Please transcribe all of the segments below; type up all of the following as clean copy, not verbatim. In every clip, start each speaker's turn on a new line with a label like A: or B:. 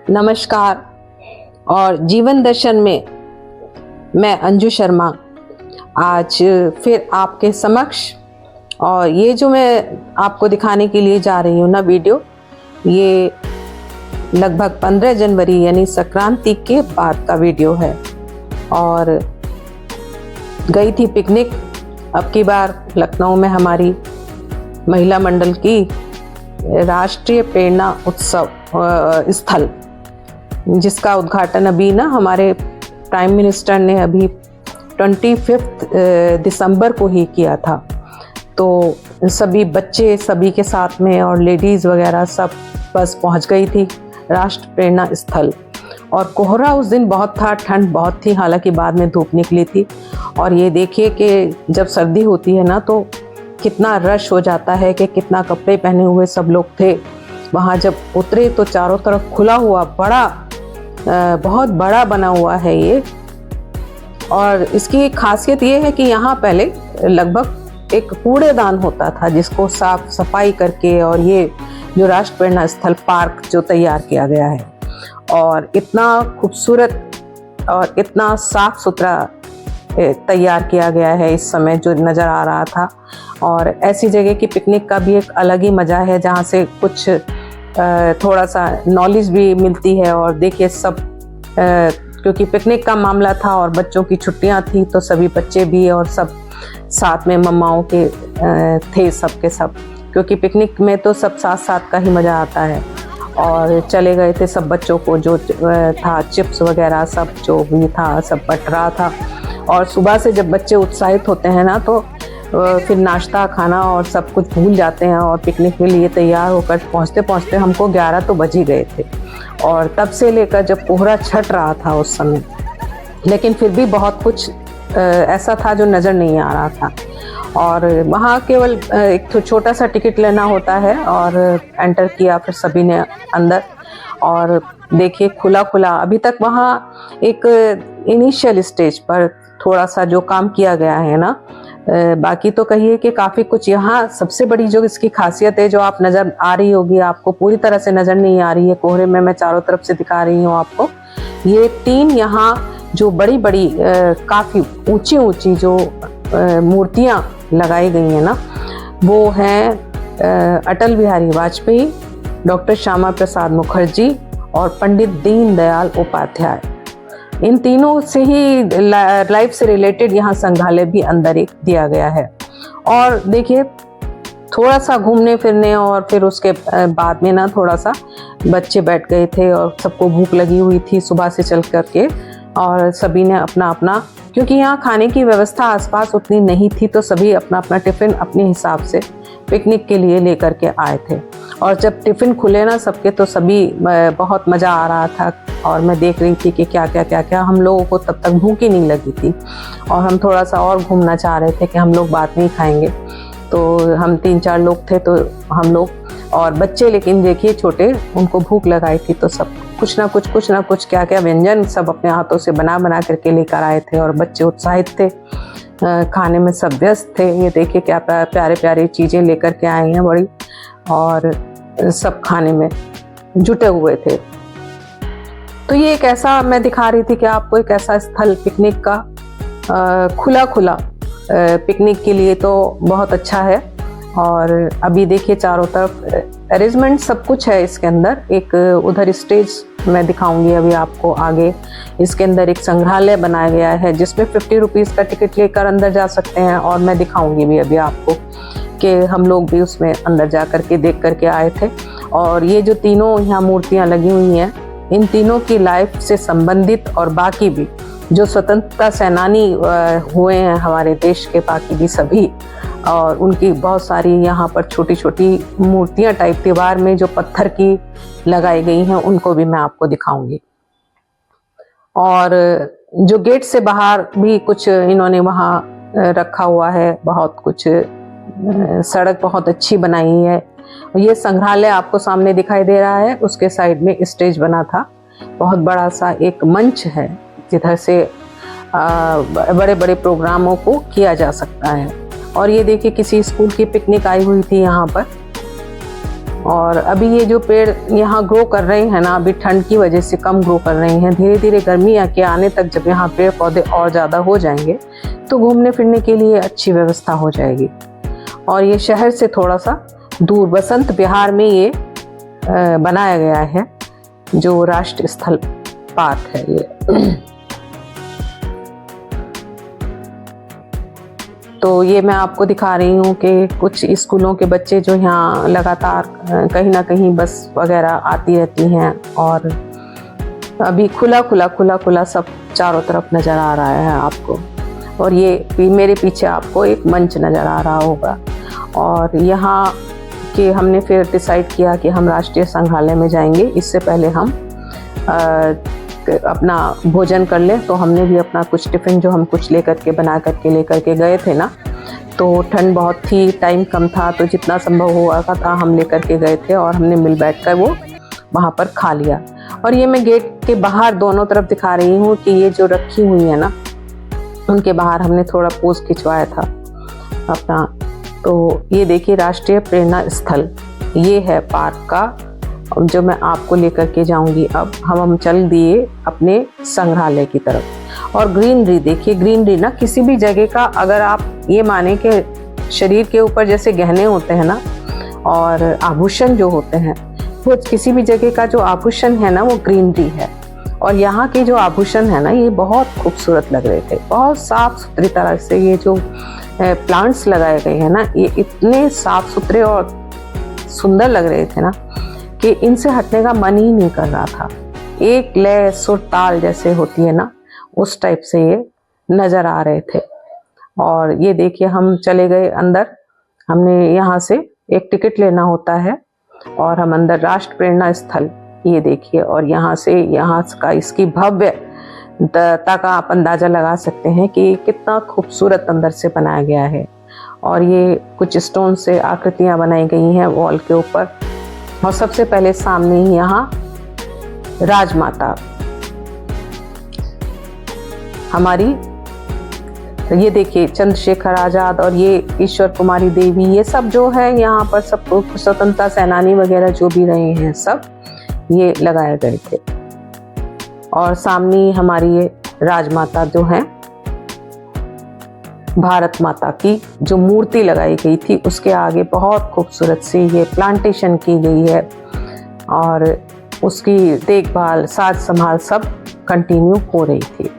A: नमस्कार। और जीवन दर्शन में मैं अंजू शर्मा आज फिर आपके समक्ष, और ये जो मैं आपको दिखाने के लिए जा रही हूँ ना वीडियो, ये लगभग 15 जनवरी यानी संक्रांति के बाद का वीडियो है। और गई थी पिकनिक अब की बार लखनऊ में हमारी महिला मंडल की राष्ट्रीय प्रेरणा उत्सव स्थल, जिसका उद्घाटन अभी ना हमारे प्राइम मिनिस्टर ने अभी 25 दिसंबर को ही किया था। तो सभी बच्चे सभी के साथ में और लेडीज़ वगैरह सब बस पहुंच गई थी राष्ट्र प्रेरणा स्थल। और कोहरा उस दिन बहुत था, ठंड बहुत थी, हालांकि बाद में धूप निकली थी। और ये देखिए कि जब सर्दी होती है ना तो कितना रश हो जाता है, कि कितना कपड़े पहने हुए सब लोग थे। वहाँ जब उतरे तो चारों तरफ खुला हुआ बहुत बड़ा बना हुआ है ये। और इसकी खासियत ये है कि यहाँ पहले लगभग एक कूड़ेदान होता था, जिसको साफ सफाई करके और ये जो राष्ट्र प्रेरणा स्थल पार्क जो तैयार किया गया है, और इतना खूबसूरत और इतना साफ सुथरा तैयार किया गया है इस समय जो नज़र आ रहा था। और ऐसी जगह की पिकनिक का भी एक अलग ही मज़ा है, जहाँ से कुछ थोड़ा सा नॉलेज भी मिलती है। और देखिए सब क्योंकि पिकनिक का मामला था और बच्चों की छुट्टियां थी, तो सभी बच्चे भी और सब साथ में मम्माओं के थे सब के सब, क्योंकि पिकनिक में तो सब साथ साथ का ही मज़ा आता है। और चले गए थे सब बच्चों को जो था चिप्स वगैरह सब जो भी था सब बट रहा था। और सुबह से जब बच्चे उत्साहित होते हैं ना तो फिर नाश्ता खाना और सब कुछ भूल जाते हैं, और पिकनिक के लिए तैयार होकर पहुंचते पहुंचते हमको 11 तो बज ही गए थे। और तब से लेकर जब कोहरा छट रहा था उस समय, लेकिन फिर भी बहुत कुछ ऐसा था जो नज़र नहीं आ रहा था। और वहाँ केवल एक तो छोटा सा टिकट लेना होता है और एंटर किया फिर सभी ने अंदर। और देखिए खुला अभी तक वहाँ एक इनिशियल स्टेज पर थोड़ा सा जो काम किया गया है ना, बाकी तो कहिए कि काफ़ी कुछ। यहाँ सबसे बड़ी जो इसकी खासियत है जो आप नज़र आ रही होगी, आपको पूरी तरह से नज़र नहीं आ रही है कोहरे में, मैं चारों तरफ से दिखा रही हूँ आपको। ये 3 यहाँ जो बड़ी काफ़ी ऊंची जो मूर्तियाँ लगाई गई हैं ना, वो हैं अटल बिहारी वाजपेयी, डॉक्टर श्यामा प्रसाद मुखर्जी और पंडित दीनदयाल उपाध्याय। इन तीनों से ही लाइफ से रिलेटेड यहाँ संग्रहालय भी अंदर एक दिया गया है। और देखिए थोड़ा सा घूमने फिरने और फिर उसके बाद में ना थोड़ा सा बच्चे बैठ गए थे और सबको भूख लगी हुई थी सुबह से चल करके, और सभी ने अपना अपना, क्योंकि यहाँ खाने की व्यवस्था आसपास उतनी नहीं थी, तो सभी अपना अपना टिफ़िन अपने हिसाब से पिकनिक के लिए लेकर के आए थे। और जब टिफ़िन खुले ना सबके, तो सभी बहुत मज़ा आ रहा था। और मैं देख रही थी कि क्या हम लोगों को तब तक भूख ही नहीं लगी थी, और हम थोड़ा सा और घूमना चाह रहे थे कि हम लोग बाद में ही खाएंगे। तो हम 3-4 लोग थे, तो हम लोग और बच्चे, लेकिन देखिए छोटे, उनको भूख लगाई थी, तो सब कुछ ना कुछ क्या व्यंजन सब अपने हाथों से बना करके लेकर आए थे। और बच्चे उत्साहित थे, खाने में सब व्यस्त थे। ये देखिए क्या प्यारे चीज़ें लेकर के आए हैं बड़ी, और सब खाने में जुटे हुए थे। तो ये एक ऐसा मैं दिखा रही थी कि आपको एक ऐसा स्थल पिकनिक का खुला पिकनिक के लिए तो बहुत अच्छा है। और अभी देखिए चारों तरफ अरेंजमेंट सब कुछ है इसके अंदर। एक उधर स्टेज मैं दिखाऊंगी अभी आपको आगे। इसके अंदर एक संग्रहालय बनाया गया है जिसमें 50 रुपीज़ का टिकट लेकर अंदर जा सकते हैं, और मैं दिखाऊंगी भी अभी आपको कि हम लोग भी उसमें अंदर जा करके देख करके आए थे। और ये जो तीनों यहाँ मूर्तियाँ लगी हुई हैं, इन तीनों की लाइफ से संबंधित और बाकी भी जो स्वतंत्रता सेनानी हुए हैं हमारे देश के, बाकी भी सभी, और उनकी बहुत सारी यहाँ पर छोटी छोटी मूर्तियाँ टाइप दीवार में जो पत्थर की लगाई गई हैं, उनको भी मैं आपको दिखाऊंगी। और जो गेट से बाहर भी कुछ इन्होंने वहाँ रखा हुआ है, बहुत कुछ सड़क बहुत अच्छी बनाई है। ये संग्रहालय आपको सामने दिखाई दे रहा है, उसके साइड में स्टेज बना था, बहुत बड़ा सा एक मंच है जिधर से बड़े बड़े प्रोग्रामों को किया जा सकता है। और ये देखिए किसी स्कूल की पिकनिक आई हुई थी यहाँ पर, और अभी ये जो पेड़ यहाँ ग्रो कर रहे हैं ना, अभी ठंड की वजह से कम ग्रो कर रहे हैं। धीरे धीरे गर्मी आके आने तक जब यहाँ पेड़ पौधे और ज़्यादा हो जाएंगे तो घूमने फिरने के लिए अच्छी व्यवस्था हो जाएगी। और ये शहर से थोड़ा सा दूर बसंत विहार में ये बनाया गया है, जो राष्ट्रीय स्थल पार्क है ये। तो ये मैं आपको दिखा रही हूँ कि कुछ स्कूलों के बच्चे जो यहाँ लगातार कहीं ना कहीं बस वगैरह आती रहती हैं, और अभी खुला सब चारों तरफ नज़र आ रहा है आपको। और ये मेरे पीछे आपको एक मंच नज़र आ रहा होगा। और यहाँ के हमने फिर डिसाइड किया कि हम राष्ट्रीय संग्रहालय में जाएंगे। इससे पहले हम अपना भोजन कर लें, तो हमने भी अपना कुछ टिफ़िन जो हम कुछ लेकर के लेकर के गए थे ना, तो ठंड बहुत थी, टाइम कम था, तो जितना संभव हुआ था हम लेकर के गए थे और हमने मिल बैठ कर वो वहाँ पर खा लिया। और ये मैं गेट के बाहर दोनों तरफ दिखा रही हूँ कि ये जो रखी हुई है ना, उनके बाहर हमने थोड़ा पोज खिंचवाया था अपना। तो ये देखिए राष्ट्रीय प्रेरणा स्थल ये है पार्क का, जो मैं आपको लेकर के जाऊंगी। अब हम चल दिए अपने संग्रहालय की तरफ। और ग्रीनरी देखिए, ग्रीनरी ना किसी भी जगह का, अगर आप ये माने कि शरीर के ऊपर जैसे गहने होते हैं ना और आभूषण जो होते हैं, वो किसी भी जगह का जो आभूषण है ना वो ग्रीनरी है। और यहाँ के जो आभूषण है ना ये बहुत खूबसूरत लग रहे थे, बहुत साफ सुथरी तरह से ये जो प्लांट्स लगाए गए हैं ना, ये इतने साफ सुथरे और सुंदर लग रहे थे ना कि इनसे हटने का मन ही नहीं कर रहा था। एक लय सुर ताल जैसे होती है ना, उस टाइप से ये नजर आ रहे थे। और ये देखिए हम चले गए अंदर। हमने यहाँ से एक टिकट लेना होता है और हम अंदर राष्ट्र प्रेरणा स्थल ये देखिए। और यहाँ से यहाँ का इसकी भव्यता का आप अंदाजा लगा सकते हैं कि कितना खूबसूरत अंदर से बनाया गया है। और ये कुछ स्टोन से आकृतियां बनाई गई हैं वॉल के ऊपर। और सबसे पहले सामने ही यहाँ राजमाता हमारी, ये देखिए चंद्रशेखर आजाद और ये ईश्वर कुमारी देवी, ये सब जो है यहाँ पर सब स्वतंत्रता सेनानी वगैरह जो भी रहे हैं सब ये लगाए गए थे। और सामने हमारी ये राजमाता जो है, भारत माता की जो मूर्ति लगाई गई थी, उसके आगे बहुत खूबसूरत सी ये प्लांटेशन की गई है। और उसकी देखभाल साज संभाल सब कंटिन्यू हो रही थी,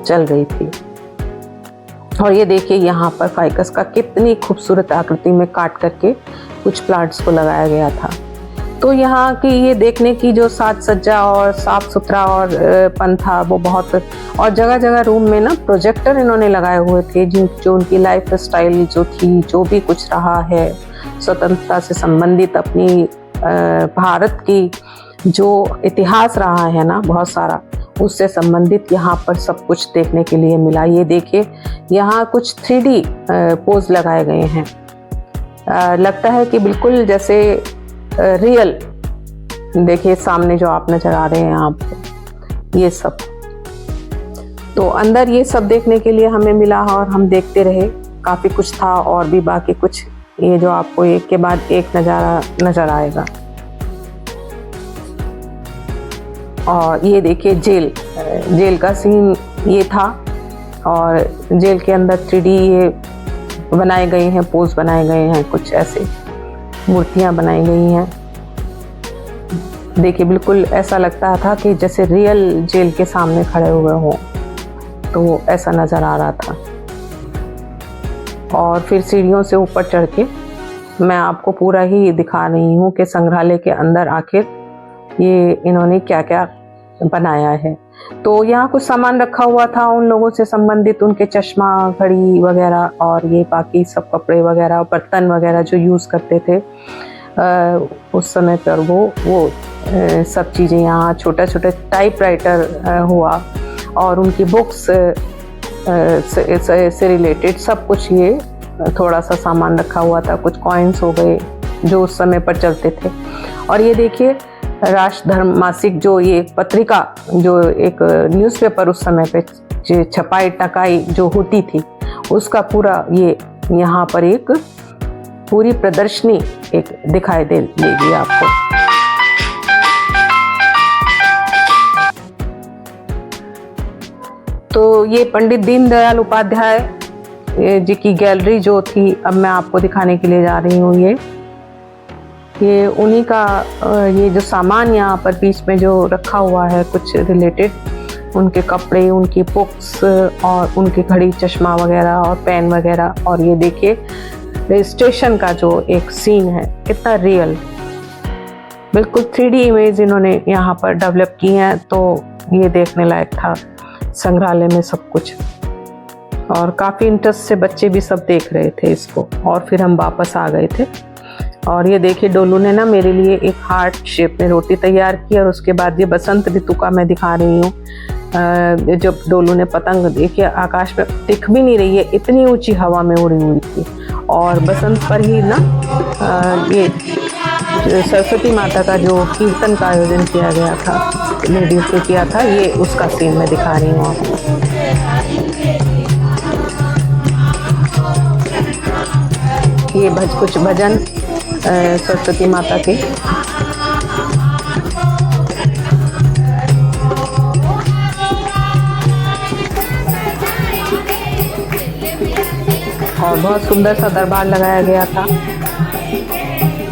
A: चल रही थी। और ये देखिए यहाँ पर फाइकस का कितनी खूबसूरत आकृति में काट करके कुछ प्लांट्स को लगाया गया था। तो यहाँ की ये देखने की जो साज सज्जा और साफ सुथरा और पन था वो बहुत। और जगह जगह रूम में ना प्रोजेक्टर इन्होंने लगाए हुए थे, जो उनकी लाइफ स्टाइल जो थी, जो भी कुछ रहा है स्वतंत्रता से संबंधित, अपनी भारत की जो इतिहास रहा है ना बहुत सारा, उससे संबंधित यहाँ पर सब कुछ देखने के लिए मिला। ये देखिए यहाँ कुछ 3D पोज लगाए गए हैं, लगता है कि बिल्कुल जैसे रियल। देखिए सामने जो आप नजर आ रहे हैं आपको ये सब। तो अंदर ये सब देखने के लिए हमें मिला और हम देखते रहे, काफी कुछ था और भी बाकी कुछ, ये जो आपको एक के बाद एक नजारा नजर आएगा। और ये देखिए जेल का सीन ये था। और जेल के अंदर 3D ये बनाए गए हैं, पोज बनाए गए हैं, कुछ ऐसे मूर्तियां बनाई गई हैं। देखिए बिल्कुल ऐसा लगता था कि जैसे रियल जेल के सामने खड़े हुए हों, तो ऐसा नज़र आ रहा था। और फिर सीढ़ियों से ऊपर चढ़ के मैं आपको पूरा ही दिखा रही हूँ कि संग्रहालय के अंदर आखिर ये इन्होंने क्या क्या बनाया है। तो यहाँ कुछ सामान रखा हुआ था उन लोगों से संबंधित, उनके चश्मा, घड़ी वगैरह और ये बाकी सब कपड़े वगैरह, बर्तन वगैरह जो यूज़ करते थे उस समय पर, वो सब चीज़ें यहाँ, छोटा छोटा टाइपराइटर हुआ और उनकी बुक्स से रिलेटेड सब कुछ, ये थोड़ा सा सामान रखा हुआ था। कुछ कॉइन्स हो गए जो उस समय पर चलते थे। और ये देखिए राष्ट्र धर्म मासिक, जो ये पत्रिका, जो एक न्यूज़पेपर उस समय पे छपाई टकाई जो होती थी, उसका पूरा ये यहाँ पर एक पूरी प्रदर्शनी एक दिखाई देगी आपको। तो ये पंडित दीनदयाल उपाध्याय जी की गैलरी जो थी, अब मैं आपको दिखाने के लिए जा रही हूँ। ये उन्हीं का ये जो सामान यहाँ पर बीच में जो रखा हुआ है, कुछ रिलेटेड, उनके कपड़े, उनकी बुक्स और उनकी घड़ी, चश्मा वगैरह और पेन वगैरह। और ये देखिए रजिस्ट्रेशन का जो एक सीन है, कितना रियल, बिल्कुल 3D इमेज इन्होंने यहाँ पर डेवलप की है। तो ये देखने लायक था संग्रहालय में सब कुछ, और काफ़ी इंटरेस्ट से बच्चे भी सब देख रहे थे इसको। और फिर हम वापस आ गए थे। और ये देखिए डोलू ने ना मेरे लिए एक हार्ट शेप में रोटी तैयार की। और उसके बाद ये बसंत ऋतु का मैं दिखा रही हूँ। जब डोलू ने पतंग देखिए आकाश में दिख भी नहीं रही है, इतनी ऊंची हवा में उड़ी हुई थी। और बसंत पर ही ना ये सरस्वती माता का जो कीर्तन का आयोजन किया गया था, लेडीज ने किया था, ये उसका सीन मैं दिखा रही हूँ आपको। ये कुछ भजन सरस्वती माता के। और बहुत सुंदर सा दरबार लगाया गया था।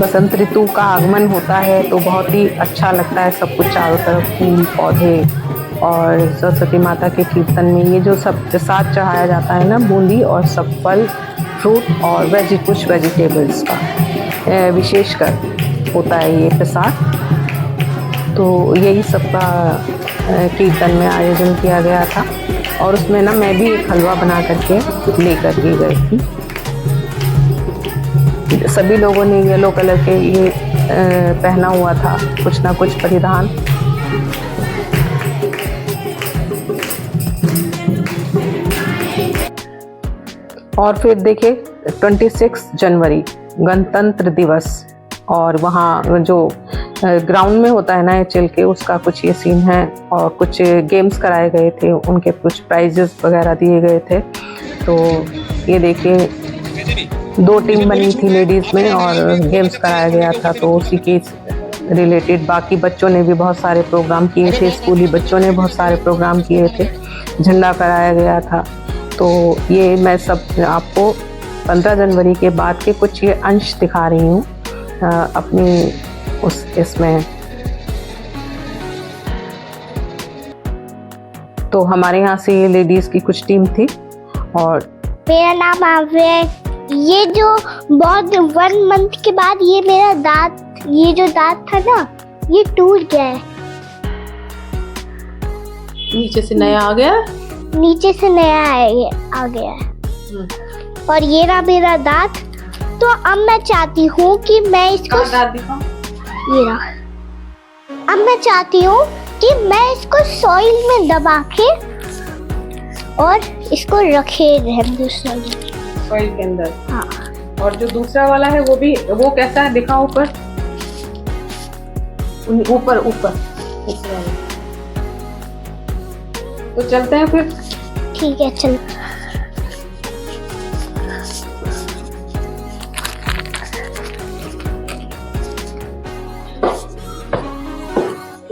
A: बसंत ऋतु का आगमन होता है तो बहुत ही अच्छा लगता है सब कुछ, चारों तरफ फूल पौधे। और सरस्वती माता के कीर्तन में ये जो सब प्रसाद चढ़ाया जाता है ना, बूंदी और सब फल फ्रूट और कुछ वेजिटेबल्स का विशेषकर होता है ये प्रसाद। तो यही सब का कीर्तन में आयोजन किया गया था। और उसमें ना मैं भी एक हलवा बना करके लेकर के गई थी। सभी लोगों ने येलो कलर के ये पहना हुआ था, कुछ ना कुछ परिधान। और फिर देखिए 26 जनवरी गणतंत्र दिवस, और वहाँ जो ग्राउंड में होता है ना HL के, उसका कुछ ये सीन है। और कुछ गेम्स कराए गए थे, उनके कुछ प्राइजेस वगैरह दिए गए थे। तो ये देखिए 2 टीम बनी थी लेडीज़ में और गेम्स कराया गया था। तो उसी के रिलेटेड बाकी बच्चों ने भी बहुत सारे प्रोग्राम किए थे, स्कूली बच्चों ने बहुत सारे प्रोग्राम किए थे, झंडा फहराया गया था। तो ये मैं सब आपको 15 जनवरी के बाद के कुछ ये अंश दिखा रही हूँ अपनी इसमें। तो हमारे यहाँ से ये लेडीज की कुछ टीम थी। और
B: मेरा नाम आव्या। ये जो बहुत 1 मंथ के बाद ये मेरा दांत, ये जो दांत था ना, ये टूट गया है।
A: नीचे से नया आ गया,
B: नीचे से नया आ गया है। और ये रहा मेरा दांत। तो अब मैं चाहती हूँ कि मैं इसको, ये रहा, अब मैं चाहती हूँ कि मैं इसको सॉइल में दबा के और इसको रखे रहने
A: सॉइल के अंदर।
B: हाँ।
A: और जो दूसरा वाला है वो कैसा है, दिखाओ ऊपर ऊपर ऊपर। तो चलते हैं फिर।
B: ठीक है चलो।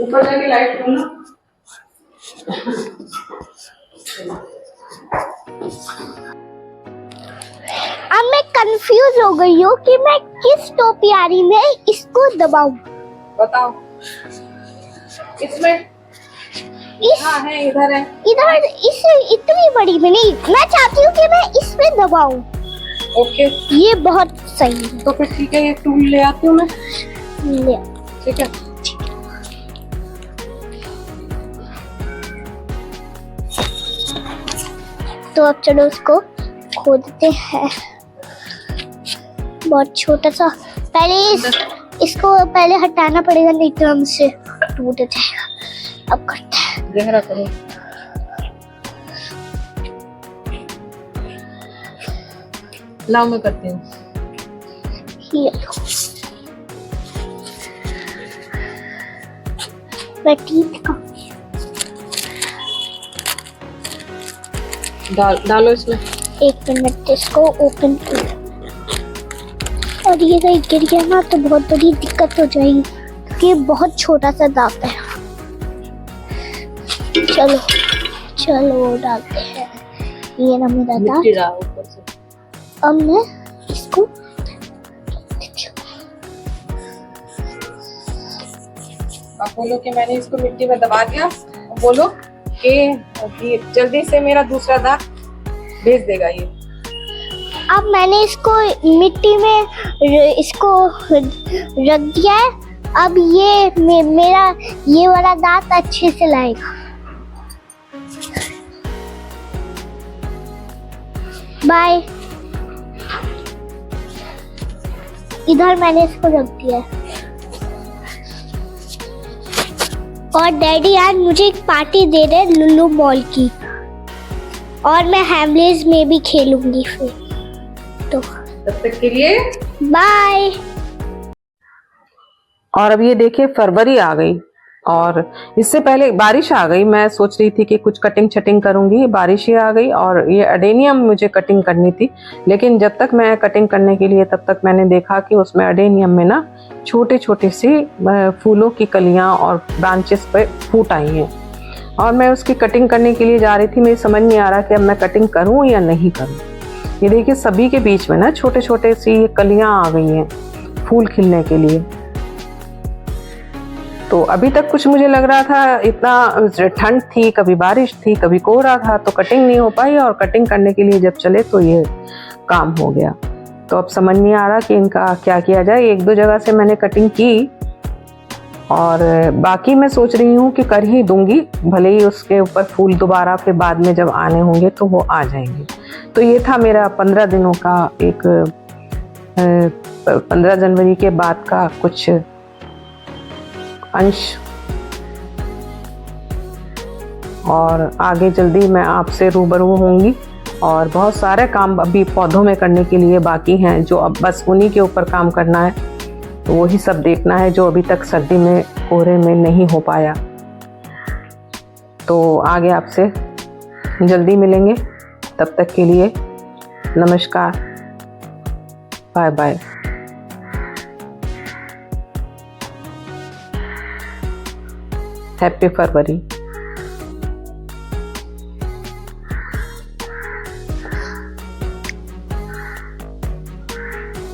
A: ऊपर जाके लाइट खोलना।
B: अब मैं कंफ्यूज हो गई हूँ कि मैं किस टोपियारी में इसको दबाऊं।
A: बताओ। इसमें हाँ है, इधर है,
B: इधर। इस इतनी बड़ी में नहीं, मैं चाहती हूँ कि मैं इसमें दबाऊं।
A: ओके,
B: ये बहुत सही है।
A: तो फिर ठीक है, ये टूल ले आती हूँ मैं।
B: ले,
A: ठीक है।
B: तो अब चलो उसको खोदते हैं। बहुत छोटा सा, पहले इसको पहले हटाना पड़ेगा, नहीं तो हमसे टूट जाएगा। अब करते हैं।
A: गहरा करो। लाओ मैं करती हूँ।
B: ये लो। मैं टीथ का डालो इसमें। 1 मिनट, इसको ओपन कर। और ये कहीं गिर गया ना तो बहुत बड़ी दिक्कत हो जाएगी, क्योंकि ये बहुत छोटा सा दांत है। चलो चलो डालते हैं। ये ना मेरा दांत। अब मैं इसको
A: आप बोलो कि मैंने इसको मिट्टी में दबा दिया, बोलो कि जल्दी से मेरा दूसरा दांत भेज देगा ये।
B: अब मैंने इसको मिट्टी में इसको रख दिया है। अब ये मेरा ये वाला दांत अच्छे से लाएगा। बाय। इधर मैंने इसको रख दिया है। और डैडी आज मुझे एक पार्टी दे रहे हैं लुलु मॉल की, और मैं हैमलेस में भी खेलूंगी फिर। तो
A: तब तक के लिए
B: बाय।
A: और अब ये देखिए फरवरी आ गई और इससे पहले बारिश आ गई। मैं सोच रही थी कि कुछ कटिंग छटिंग करूंगी, बारिश ही आ गई और ये अडेनियम मुझे कटिंग करनी थी। लेकिन जब तक मैं कटिंग करने के लिए तब तक मैंने देखा कि उसमें अडेनियम में ना छोटे छोटे से फूलों की कलियां और ब्रांचेस पे फूट आई हैं और मैं उसकी कटिंग करने के लिए जा रही थी। मुझे समझ नहीं आ रहा कि अब मैं कटिंग करूं या नहीं करूं। ये देखिए सभी के बीच में ना छोटे छोटे सी ये कलियां आ गई हैं फूल खिलने के लिए। तो अभी तक कुछ मुझे लग रहा था, इतना ठंड थी, कभी बारिश थी, कभी कोहरा था, तो कटिंग नहीं हो पाई। और कटिंग करने के लिए जब चले तो ये काम हो गया। तो अब समझ नहीं आ रहा कि इनका क्या किया जाए। एक दो जगह से मैंने कटिंग की और बाकी मैं सोच रही हूँ कि कर ही दूंगी, भले ही उसके ऊपर फूल दोबारा फिर बाद में जब आने होंगे तो वो आ जाएंगे। तो ये था मेरा 15 दिनों का एक 15 जनवरी के बाद का कुछ अंश। और आगे जल्दी मैं आपसे रूबरू होंगी और बहुत सारे काम अभी पौधों में करने के लिए बाकी हैं, जो अब बस उन्हीं के ऊपर काम करना है। तो वही सब देखना है जो अभी तक सर्दी में कोहरे में नहीं हो पाया। तो आगे आपसे जल्दी मिलेंगे, तब तक के लिए नमस्कार, बाय बाय। हैप्पी फरवरी।